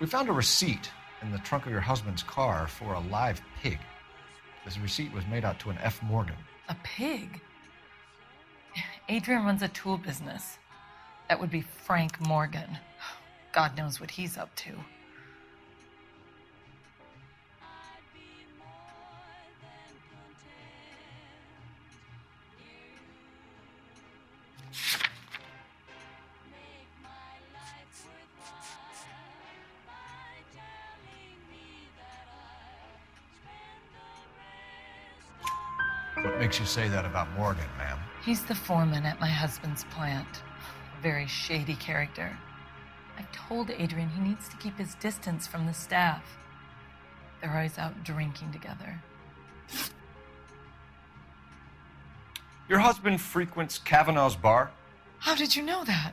We found a receipt in the trunk of your husband's car for a live pig. This receipt was made out to an F. Morgan. A pig? Adrian runs a tool business. That would be Frank Morgan. God knows what he's up to. What makes you say that about Morgan, ma'am? He's the foreman at my husband's plant. A very shady character. I've told Adrian he needs to keep his distance from the staff. They're always out drinking together. Your husband frequents Kavanaugh's bar? How did you know that?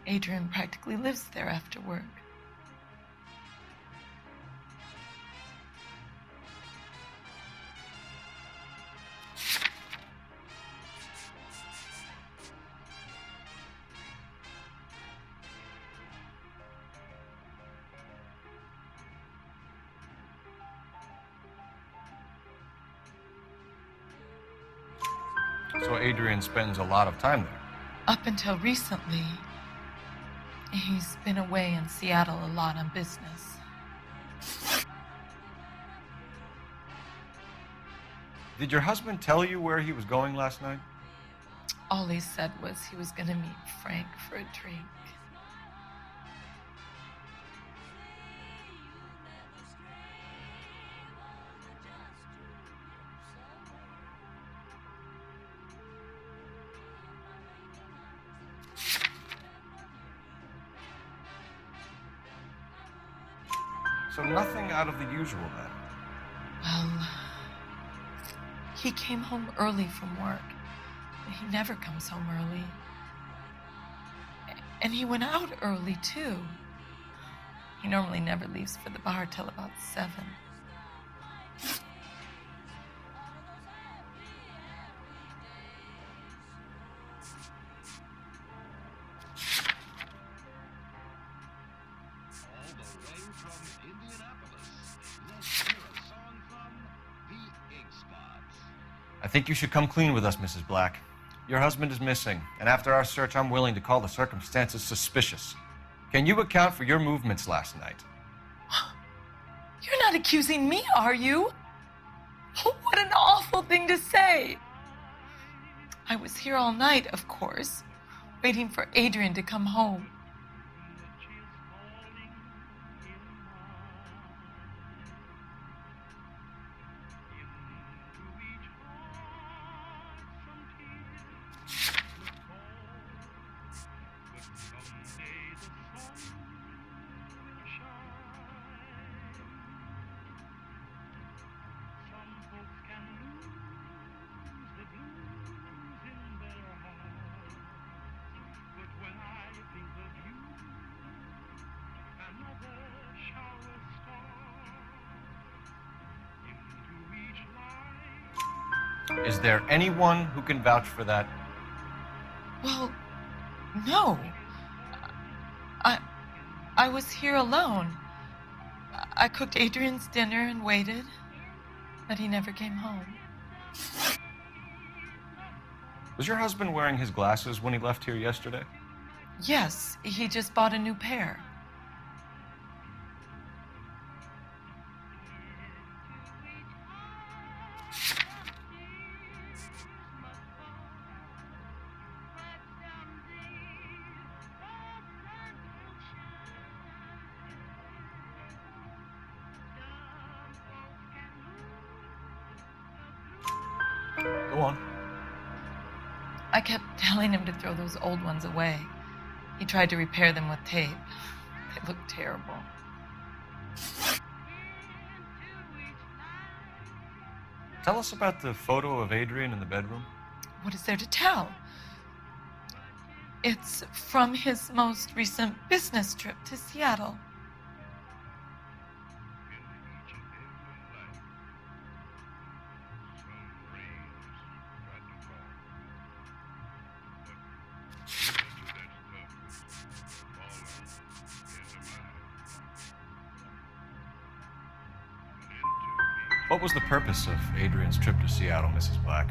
Adrian practically lives there after work. So Adrian spends a lot of time there? Up until recently, he's been away in Seattle a lot on business. Did your husband tell you where he was going last night? All he said was he was going to meet Frank for a drink. So nothing out of the usual then? Well, he came home early from work. He never comes home early. And he went out early, too. He normally never leaves for the bar till about 7. I think you should come clean with us, Mrs. Black. Your husband is missing, and after our search, I'm willing to call the circumstances suspicious. Can you account for your movements last night? You're not accusing me, are you? What an awful thing to say. I was here all night, of course, waiting for Adrian to come home. Is there anyone who can vouch for that? Well, no. I was here alone. I cooked Adrian's dinner and waited, but he never came home. Was your husband wearing his glasses when he left here yesterday? Yes, he just bought a new pair. Go on. I kept telling him to throw those old ones away. He tried to repair them with tape. They looked terrible. Tell us about the photo of Adrian in the bedroom. What is there to tell? It's from his most recent business trip to Seattle. What was the purpose of Adrian's trip to Seattle, Mrs. Black?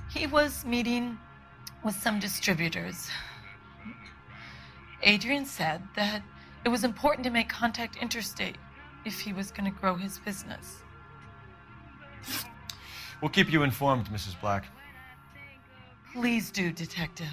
He was meeting with some distributors. Adrian said that it was important to make contact interstate if he was going to grow his business. We'll keep you informed, Mrs. Black. Please do, Detective.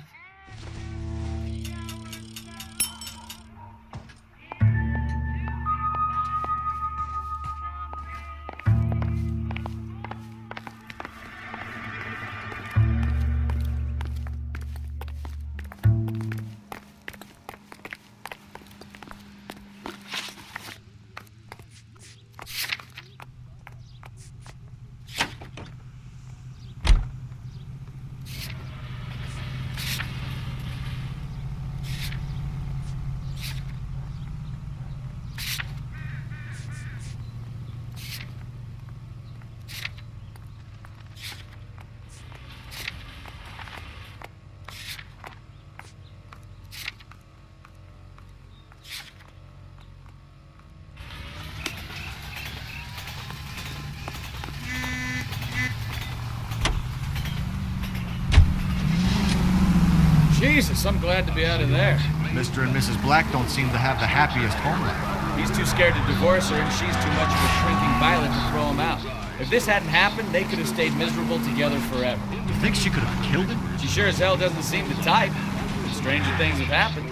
Jesus, I'm glad to be out of there. Mr. and Mrs. Black don't seem to have the happiest home life. He's too scared to divorce her, and she's too much of a shrinking violet to throw him out. If this hadn't happened, they could have stayed miserable together forever. You think she could have killed him? She sure as hell doesn't seem to type. Stranger things have happened.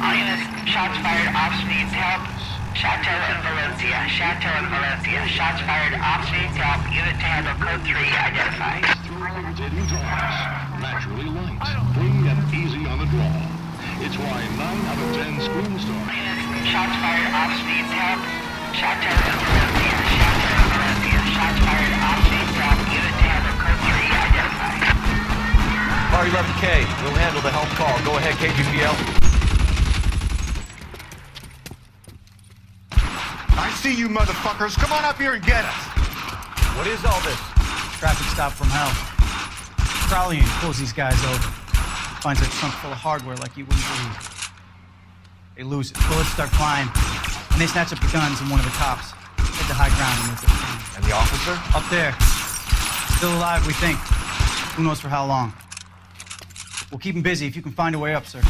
All units, shots fired, ops needs help. Chateau and Valencia. Chateau and Valencia. Shots fired, ops needs help. Unit to handle code 3 identified. Naturally light, clean and easy on the draw. It's why 9 out of 10 screen stars. Units, shots fired, ops needs help. Chateau and Valencia. Chateau and Valencia. Shots fired, ops needs help. Unit to handle code 3 identified. Bar 11K, we'll handle the help call. Go ahead, KGPL. I see you motherfuckers. Come on up here and get us. What is all this? Traffic stop from hell. Crowley and pulls these guys over. Finds a trunk full of hardware like you wouldn't believe. They lose it. Bullets start flying. And they snatch up the guns and one of the cops. Head to high ground and make it. And the officer? Up there. Still alive, we think. Who knows for how long. We'll keep him busy if you can find a way up, sir.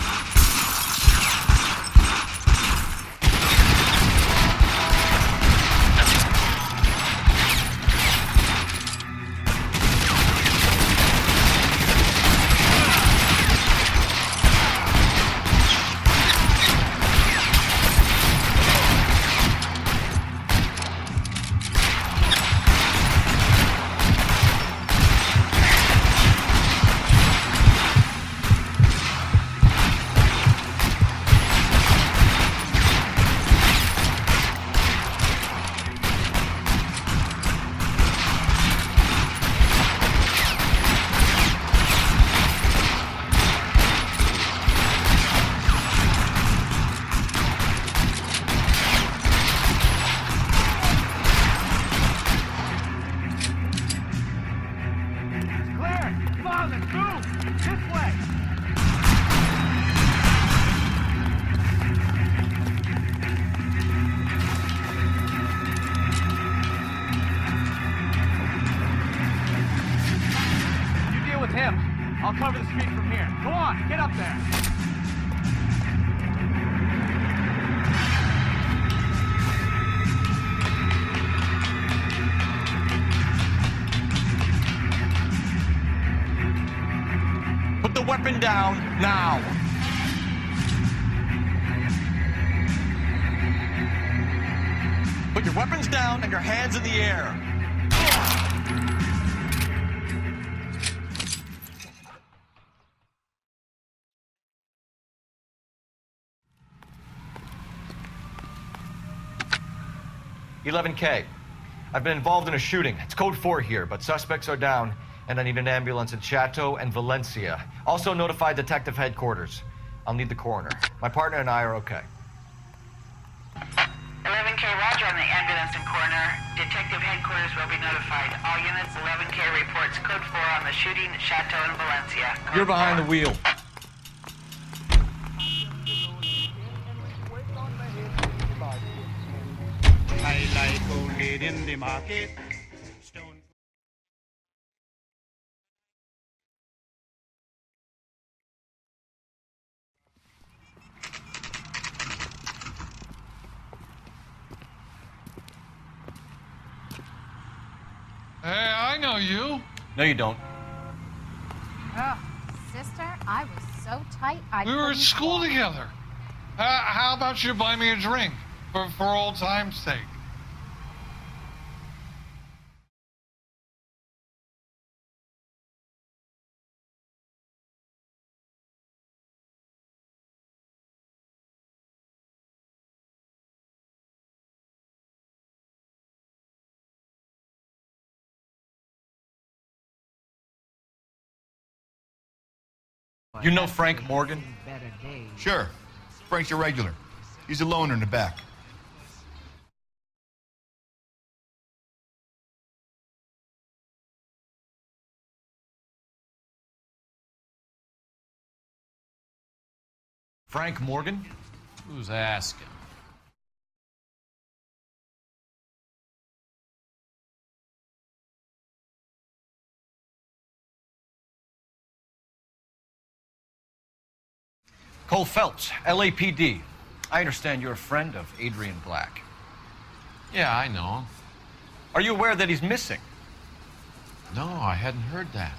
I'll cover the street from here. Go on, get up there. Put the weapon down, now! Put your weapons down and your hands in the air. 11K. I've been involved in a shooting. It's code 4 here, but suspects are down, and I need an ambulance in Chateau and Valencia. Also notify detective headquarters. I'll need the coroner. My partner and I are okay. 11K, roger on the ambulance and coroner. Detective headquarters will be notified. All units, 11K reports code 4 on the shooting at Chateau and Valencia. Code You're behind 4. the wheel. Market. Stone. Hey, I know you. No, you don't. Oh, sister, I was so tight I We were at couldn't school walk. together. How about you buy me a drink for old time's sake? You know Frank Morgan? Sure. Frank's your regular. He's a loner in the back. Frank Morgan? Who's asking? Cole Phelps, LAPD. I understand you're a friend of Adrian Black. Yeah, I know. Are you aware that he's missing? No, I hadn't heard that.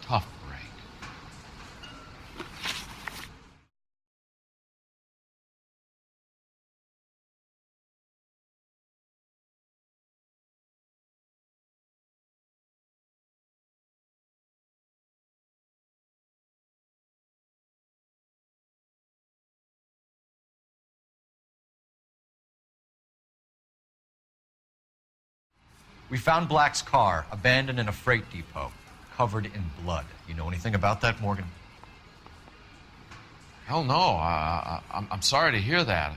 Tough break. We found Black's car abandoned in a freight depot, covered in blood. You know anything about that, Morgan? Hell no. I'm sorry to hear that.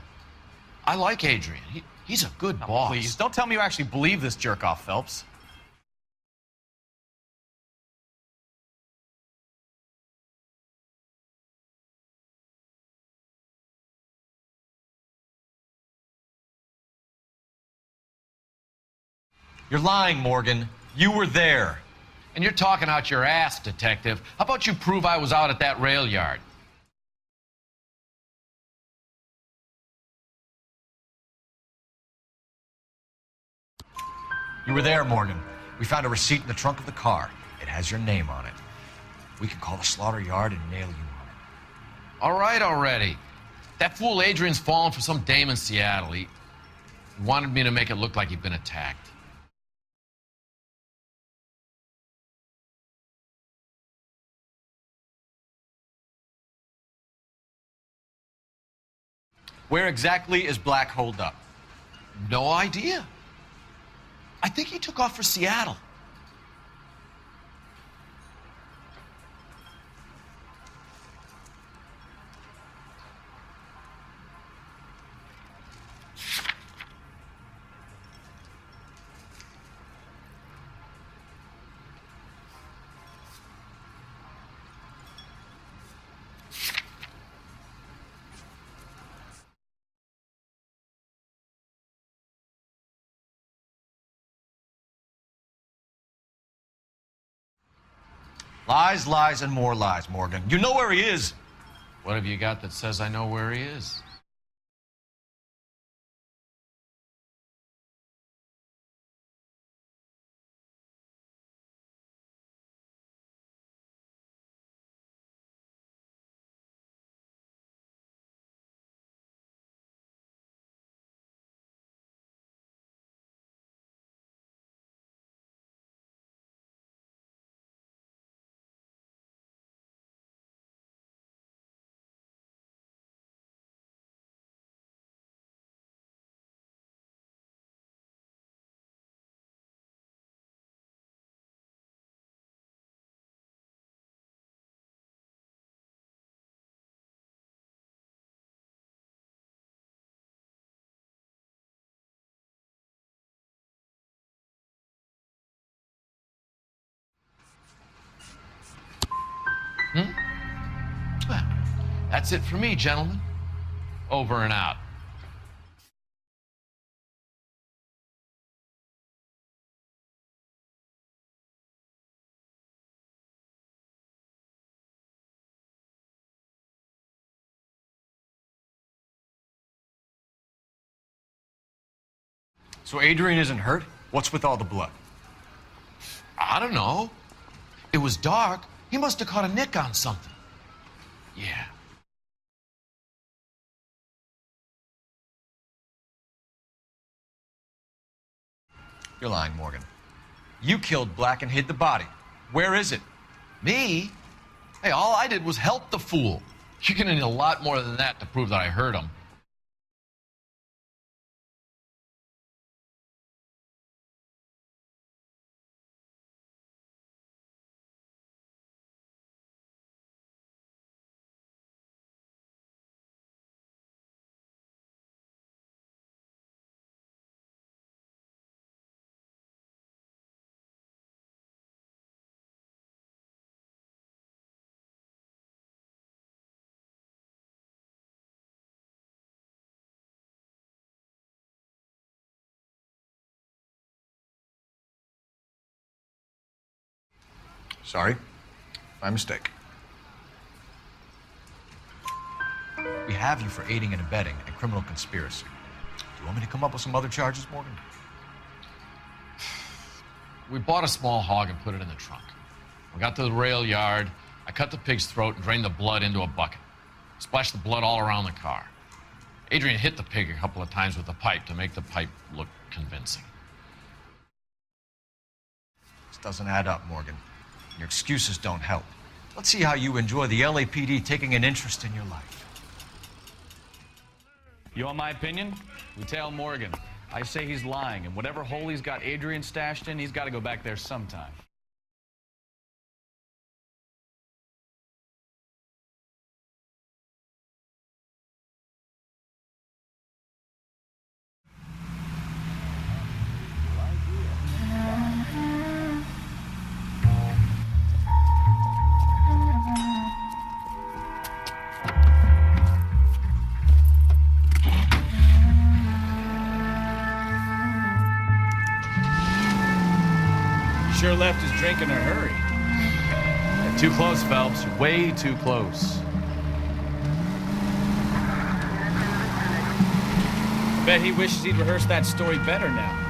I like Adrian. He's a good boss. Please, don't tell me you actually believe this jerk-off, Phelps. You're lying, Morgan. You were there. And you're talking out your ass, detective. How about you prove I was out at that rail yard? You were there, Morgan. We found a receipt in the trunk of the car. It has your name on it. We can call the slaughter yard and nail you on it. All right already. That fool Adrian's fallen for some dame in Seattle. He wanted me to make it look like he'd been attacked. Where exactly is Black holed up? No idea. I think he took off for Seattle. Lies, lies, and more lies, Morgan. You know where he is. What have you got that says I know where he is? Well, that's it for me, gentlemen. Over and out. So Adrian isn't hurt? What's with all the blood? I don't know. It was dark. He must have caught a nick on something. Yeah. You're lying, Morgan. You killed Black and hid the body. Where is it? Me? Hey, all I did was help the fool. You're gonna need a lot more than that to prove that I hurt him. Sorry. My mistake. We have you for aiding and abetting and criminal conspiracy. Do you want me to come up with some other charges, Morgan? We bought a small hog and put it in the trunk. We got to the rail yard. I cut the pig's throat and drained the blood into a bucket. Splashed the blood all around the car. Adrian hit the pig a couple of times with the pipe to make the pipe look convincing. This doesn't add up, Morgan. Your excuses don't help. Let's see how you enjoy the LAPD taking an interest in your life. You want my opinion? We tail Morgan. I say he's lying, and whatever hole he's got Adrian stashed in, he's got to go back there sometime. Sure left his drink in a hurry. Too close, Phelps. Way too close. Bet he wishes he'd rehearsed that story better now.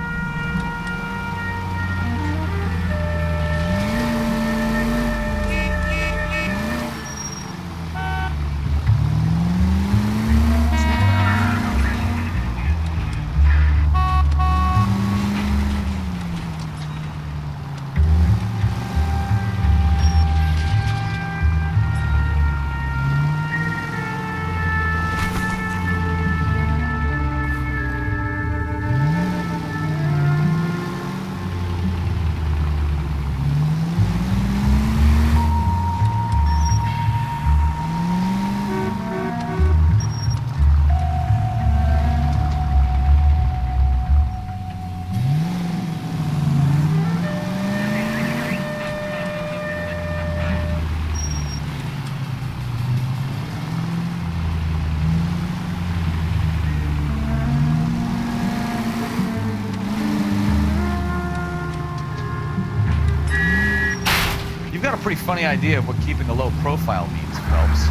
You've got a pretty funny idea of what keeping a low profile means, Phelps.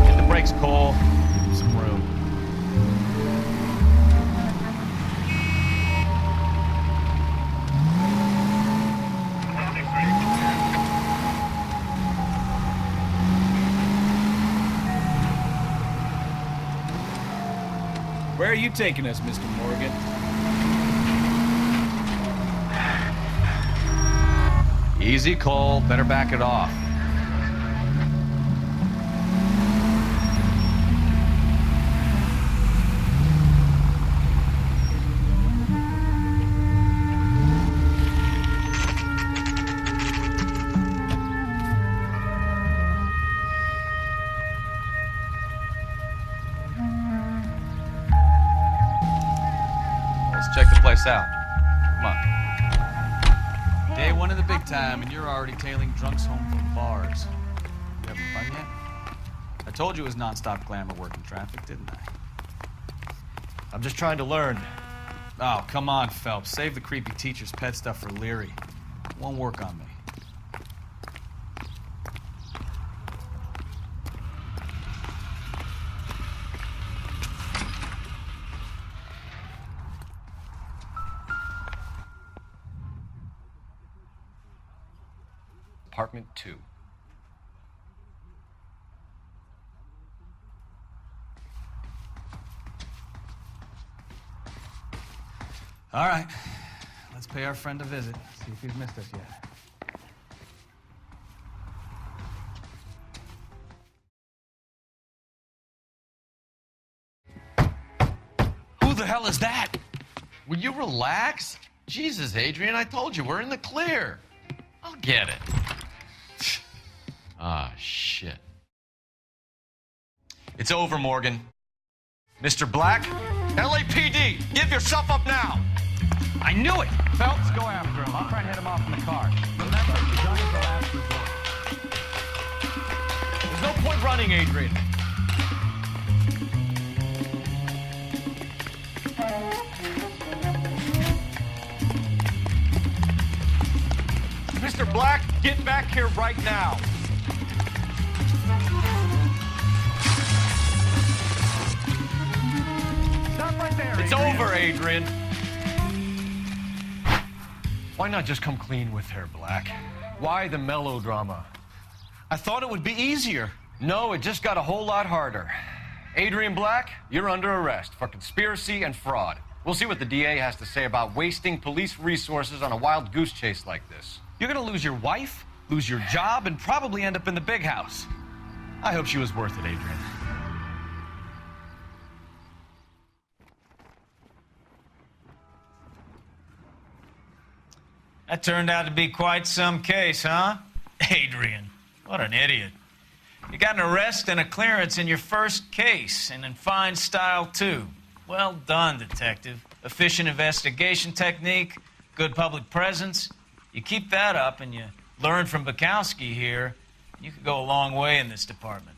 Hit the brakes, Cole. Give him some room. Where are you taking us, Mr. Morgan? Easy, Cole. Better back it off. Let's check the place out. Come on. Day one of the big time, and you're already tailing drunks home from bars. You having fun yet? I told you it was nonstop glamour work in traffic, didn't I? I'm just trying to learn. Oh, come on, Phelps. Save the creepy teacher's pet stuff for Leary. It won't work on me. Apartment 2. All right. Let's pay our friend a visit. See if he's missed us yet. Who the hell is that? Will you relax? Jesus, Adrian, I told you, we're in the clear. I'll get it. Ah, shit. It's over, Morgan. Mr. Black, LAPD, give yourself up now. I knew it! Phelps, go after him. I'll try and head him off in the car. Remember, the gun is the last resort. There's no point running, Adrian. Mr. Black, get back here right now. Stop right there, It's Adrian. over, Adrian. Why not just come clean with her, Black? Why the melodrama? I thought it would be easier. No, it just got a whole lot harder. Adrian Black, you're under arrest for conspiracy and fraud. We'll see what the DA has to say about wasting police resources on a wild goose chase like this. You're gonna lose your wife, lose your job, and probably end up in the big house. I hope she was worth it, Adrian. That turned out to be quite some case, huh? Adrian, what an idiot. You got an arrest and a clearance in your first case, and in fine style, too. Well done, detective. Efficient investigation technique, good public presence. You keep that up and you learn from Bukowski here, you could go a long way in this department.